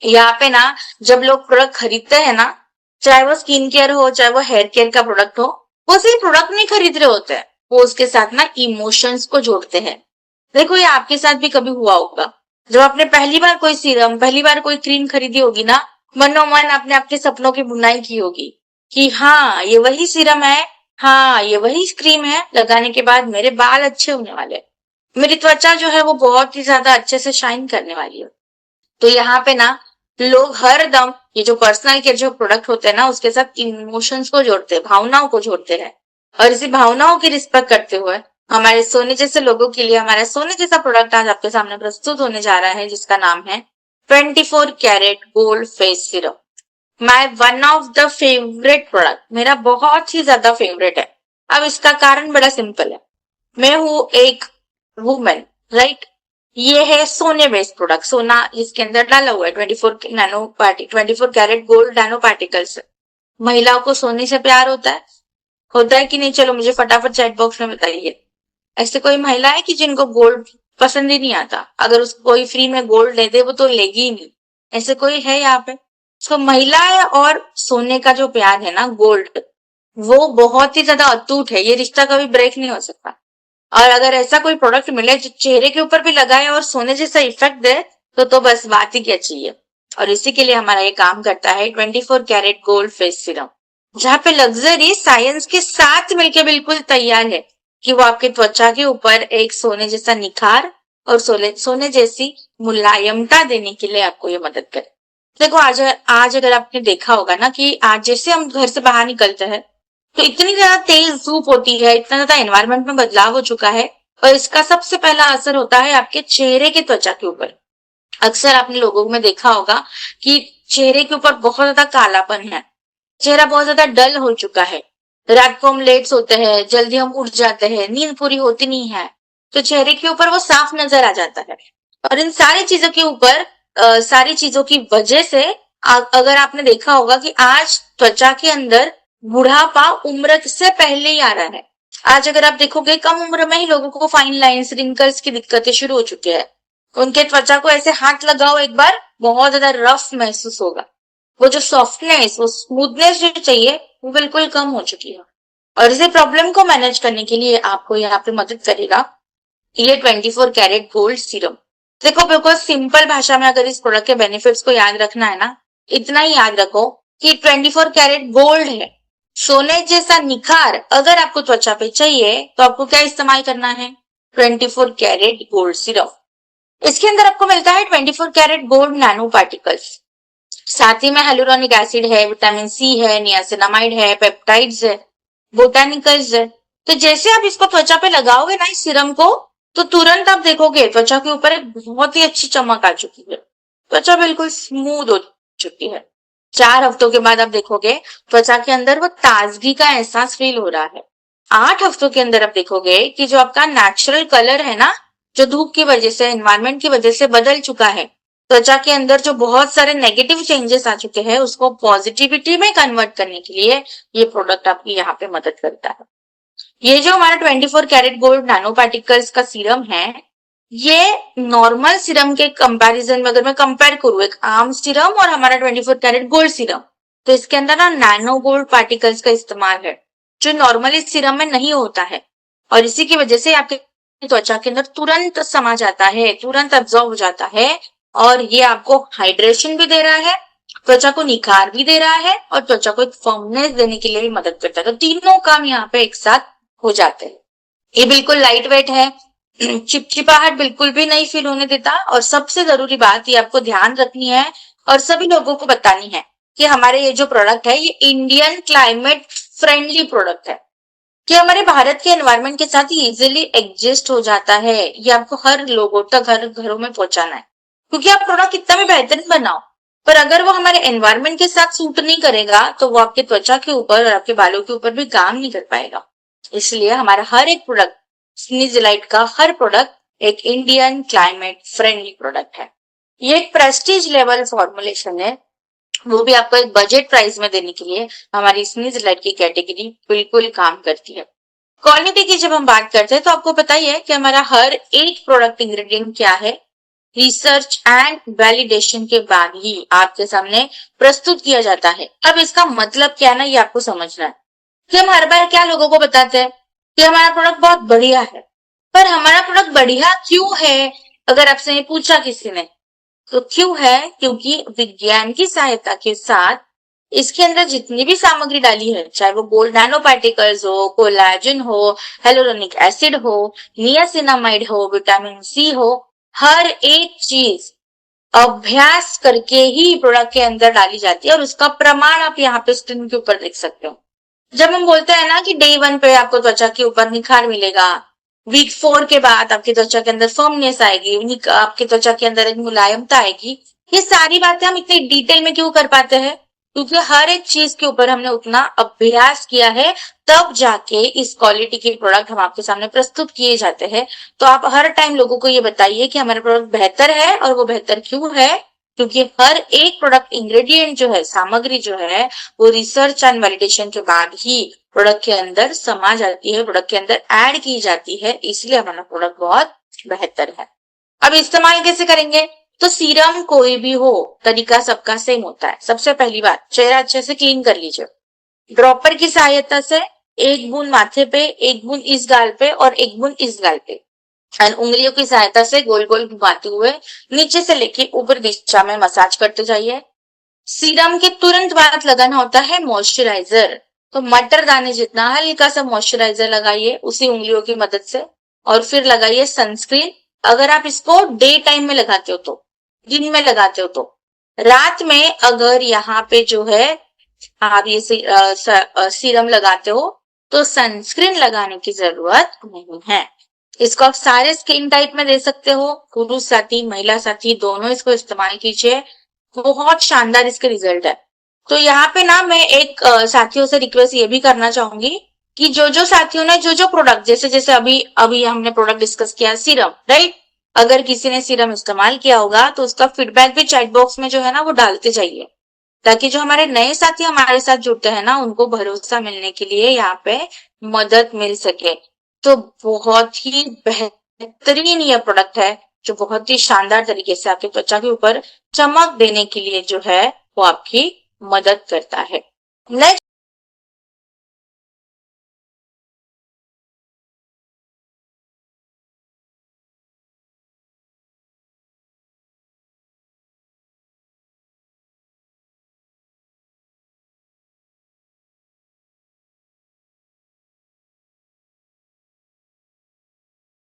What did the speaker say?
यहाँ पे ना जब लोग प्रोडक्ट खरीदते हैं ना, चाहे वो स्किन केयर हो चाहे वो हेयर केयर का प्रोडक्ट हो, वो सिर्फ प्रोडक्ट नहीं खरीद रहे होते हैं, वो उसके साथ ना इमोशंस को जोड़ते हैं। देखो ये आपके साथ भी कभी हुआ होगा, जब आपने पहली बार कोई सीरम पहली बार कोई क्रीम खरीदी होगी ना, मनोमन आपने आपके सपनों की बुनाई की होगी कि हाँ ये वही सीरम है, हाँ ये वही क्रीम है, लगाने के बाद मेरे बाल अच्छे होने वाले हैं, मेरी त्वचा जो है वो बहुत ही ज्यादा अच्छे से शाइन करने वाली है। तो यहाँ पे ना लोग हर दम ये जो पर्सनल केयर जो प्रोडक्ट होते हैं ना उसके साथ इमोशंस को जोड़ते हैं, भावनाओं को जोड़ते हैं। और इसी भावनाओं की रिस्पेक्ट करते हुए हमारे सोने जैसे लोगों के लिए हमारा सोने जैसा प्रोडक्ट आज आपके सामने प्रस्तुत होने जा रहा है, जिसका नाम है 24 carat gold face serum. My one of the favourite product, मेरा बहुत ही ज्यादा फेवरेट है। अब इसका कारण बड़ा सिंपल है, मैं हूं एक वुमेन, राइट। ये है सोने बेस्ड प्रोडक्ट, सोना इसके अंदर डाला हुआ है 24 कैरेट गोल्ड नैनो पार्टिकल्स। महिलाओं को सोने से प्यार होता है कि नहीं? चलो मुझे फटाफट चैट बॉक्स में बताइए। ऐसे कोई महिला है कि जिनको गोल्ड पसंद ही नहीं आता? अगर उसको कोई फ्री में गोल्ड दे दे वो तो लेगी ही नहीं। ऐसे कोई है यहाँ पे? तो महिला है और सोने का जो प्यार है ना, गोल्ड, वो बहुत ही ज्यादा अटूट है, ये रिश्ता कभी ब्रेक नहीं हो सकता। और अगर ऐसा कोई प्रोडक्ट मिले जो चेहरे के ऊपर भी लगाए और सोने जैसा इफेक्ट दे, तो बस बात ही क्या चाहिए। और इसी के लिए हमारा ये काम करता है 24 कैरेट गोल्ड फेस सीरम, जहाँ पे लग्जरी साइंस के साथ मिलकर बिल्कुल तैयार है कि वो आपके त्वचा के ऊपर एक सोने जैसा निखार और सोने जैसी मुलायमता देने के लिए आपको ये मदद करे। देखो आज अगर आपने देखा होगा ना कि आज जैसे हम घर से बाहर निकलते हैं तो इतनी ज्यादा तेज धूप होती है, इतना ज्यादा एनवायरनमेंट में बदलाव हो चुका है, और इसका सबसे पहला असर होता है आपके चेहरे की त्वचा के ऊपर। अक्सर आपने लोगों में देखा होगा कि चेहरे के ऊपर बहुत ज्यादा कालापन है, चेहरा बहुत ज्यादा डल हो चुका है, रात को हम लेट सोते हैं, जल्दी हम उठ जाते हैं, नींद पूरी होती नहीं है, तो चेहरे के ऊपर वो साफ नजर आ जाता है। और इन सारी चीजों के ऊपर सारी चीजों की वजह से अगर आपने देखा होगा कि आज त्वचा के अंदर बुढ़ापा उम्र से पहले ही आ रहा है। आज अगर आप देखोगे कम उम्र में ही लोगों को फाइन लाइंस रिंकल्स की दिक्कतें शुरू हो चुकी है। उनके त्वचा को ऐसे हाथ लगाओ एक बार, बहुत ज्यादा रफ महसूस होगा, वो जो सॉफ्टनेस वो स्मूथनेस जो चाहिए वो बिल्कुल कम हो चुकी है। और इसे प्रॉब्लम को मैनेज करने के लिए आपको यहाँ पे मदद करेगा ये 24 कैरेट गोल्ड सीरम। देखो बिल्कुल सिंपल भाषा में अगर इस प्रोडक्ट के बेनिफिट्स को याद रखना है ना, इतना ही याद रखो कि 24 कैरेट गोल्ड है, सोने जैसा निखार अगर आपको त्वचा पे चाहिए तो आपको क्या इस्तेमाल करना है? 24 कैरेट गोल्ड सिरम। इसके अंदर आपको मिलता है 24 कैरेट गोल्ड नैनो पार्टिकल्स, साथ ही में हेलुरोनिक एसिड है, विटामिन सी है, नियासिनामाइड है, पेप्टाइड्स है, बोटानिकल्स है। तो जैसे आप इसको त्वचा पे लगाओगे ना इस सीरम को, तो तुरंत आप देखोगे त्वचा के ऊपर एक बहुत ही अच्छी चमक आ चुकी है, त्वचा बिल्कुल स्मूथ हो चुकी है। 4 हफ्तों के बाद आप देखोगे त्वचा के अंदर वो ताजगी का एहसास फील हो रहा है। 8 हफ्तों के अंदर आप देखोगे कि जो आपका नेचुरल कलर है ना, जो धूप की वजह से एनवायरमेंट की वजह से बदल चुका है, त्वचा के अंदर जो बहुत सारे नेगेटिव चेंजेस आ चुके हैं उसको पॉजिटिविटी में कन्वर्ट करने के लिए ये प्रोडक्ट आपकी यहाँ पे मदद करता है। ये जो हमारा 24 कैरेट गोल्ड नैनो पार्टिकल्स का सीरम है, ये नॉर्मल सीरम के कंपैरिजन में अगर मैं कंपेयर करूं एक आम सीरम और हमारा 24 कैरेट गोल्ड सीरम, तो इसके अंदर ना नैनो गोल्ड पार्टिकल्स का इस्तेमाल है जो नॉर्मली सीरम में नहीं होता है। और इसी की वजह से आपके त्वचा के अंदर तुरंत समा जाता है, तुरंत एब्जॉर्ब हो जाता है, और ये आपको हाइड्रेशन भी दे रहा है, त्वचा को निखार भी दे रहा है, और त्वचा को एक फर्मनेस देने के लिए भी मदद करता है। तो तीनों काम यहाँ पे एक साथ हो जाते हैं। ये बिल्कुल लाइट वेट है, चिपचिपाहट बिल्कुल भी नहीं फील होने देता, और सबसे जरूरी बात ये आपको ध्यान रखनी है और सभी लोगों को बतानी है कि हमारे ये जो प्रोडक्ट है ये इंडियन क्लाइमेट फ्रेंडली प्रोडक्ट है, कि हमारे भारत के एनवायरनमेंट के साथ इजीली एडजस्ट हो जाता है। ये आपको हर लोगों तक हर घरों में पहुंचाना है, क्योंकि आप प्रोडक्ट कितना भी बेहतरीन बनाओ पर अगर वो हमारे एनवायरनमेंट के साथ सूट नहीं करेगा तो वो आपके त्वचा के ऊपर और आपके बालों के ऊपर भी काम नहीं कर पाएगा। इसलिए हमारा हर एक प्रोडक्ट, स्नीजलाइट का हर प्रोडक्ट एक इंडियन क्लाइमेट फ्रेंडली प्रोडक्ट है। ये एक प्रेस्टीज लेवल फॉर्मुलेशन है, वो भी आपको एक बजट प्राइस में देने के लिए हमारी स्नीजलाइट की कैटेगरी बिल्कुल काम करती है। क्वालिटी की जब हम बात करते हैं तो आपको पता ही है कि हमारा हर एक प्रोडक्ट इंग्रेडिएंट क्या है, रिसर्च एंड वैलिडेशन के बाद ही आपके सामने प्रस्तुत किया जाता है। अब इसका मतलब क्या है ना, ये आपको समझना है कि हम हर बार क्या लोगों को बताते हैं कि हमारा प्रोडक्ट बहुत बढ़िया है, पर हमारा प्रोडक्ट बढ़िया क्यों है? अगर आपसे ये पूछा किसी ने तो क्यों है? क्योंकि विज्ञान की सहायता के साथ इसके अंदर जितनी भी सामग्री डाली है, चाहे वो गोल्ड नैनो पार्टिकल्स हो, कोलाजन हो, हेलोरोनिक एसिड हो, नियासिनामाइड हो, विटामिन सी हो, हर एक चीज अभ्यास करके ही प्रोडक्ट के अंदर डाली जाती है और उसका प्रमाण आप यहाँ पे स्क्रीन के ऊपर देख सकते हो। जब हम बोलते हैं ना कि डे 1 पे आपको त्वचा के ऊपर निखार मिलेगा, वीक 4 के बाद आपकी त्वचा के अंदर फर्मनेस आएगी, आपकी त्वचा के अंदर एक मुलायमता आएगी, ये सारी बातें हम इतनी डिटेल में क्यों कर पाते हैं? क्योंकि हर एक चीज के ऊपर हमने उतना अभ्यास किया है, तब जाके इस क्वालिटी के प्रोडक्ट हम आपके सामने प्रस्तुत किए जाते हैं। तो आप हर टाइम लोगों को ये बताइए कि हमारा प्रोडक्ट बेहतर है, और वो बेहतर क्यों है? क्योंकि हर एक प्रोडक्ट इंग्रेडिएंट जो है, सामग्री जो है, वो रिसर्च एंड वैलिडेशन के बाद ही प्रोडक्ट के अंदर समा जाती है, प्रोडक्ट के अंदर ऐड की जाती है, इसलिए हमारा प्रोडक्ट बहुत बेहतर है। अब इस्तेमाल कैसे करेंगे? तो सीरम कोई भी हो, तरीका सबका सेम होता है। सबसे पहली बात, चेहरा अच्छे से क्लीन कर लीजिए। ड्रॉपर की सहायता से एक बूंद माथे पे, एक बूंद इस गाल पे और एक बूंद इस गाल पे, एंड उंगलियों की सहायता से गोल गोल घुमाते हुए नीचे से लेके ऊपर दिशा में मसाज करते जाइए। सीरम के तुरंत बाद लगाना होता है मॉइस्चराइजर। तो मटर दाने जितना हल्का सा मॉइस्चराइजर लगाइए उसी उंगलियों की मदद से, और फिर लगाइए सनस्क्रीन। अगर आप इसको डे टाइम में लगाते हो तो, दिन में लगाते हो तो, रात में अगर यहाँ पे जो है आप ये सीरम लगाते हो तो सनस्क्रीन लगाने की जरूरत नहीं है। इसको आप सारे स्किन टाइप में दे सकते हो, पुरुष साथी महिला साथी दोनों इसको इस्तेमाल कीजिए, बहुत शानदार इसके रिजल्ट है। तो यहाँ पे ना मैं एक साथियों से रिक्वेस्ट ये भी करना चाहूंगी कि जो जो साथियों ने जो जो प्रोडक्ट, जैसे जैसे अभी अभी हमने प्रोडक्ट डिस्कस किया सीरम, राइट, अगर किसी ने सीरम इस्तेमाल किया होगा तो उसका फीडबैक भी चैट बॉक्स में जो है ना वो डालते जाइए, ताकि जो हमारे नए साथी हमारे साथ जुड़ते हैं ना उनको भरोसा मिलने के लिए यहाँ पे मदद मिल सके। तो बहुत ही बेहतरीन ये प्रोडक्ट है जो बहुत ही शानदार तरीके से आपकी त्वचा के ऊपर चमक देने के लिए जो है वो आपकी मदद करता है। नेक्स्ट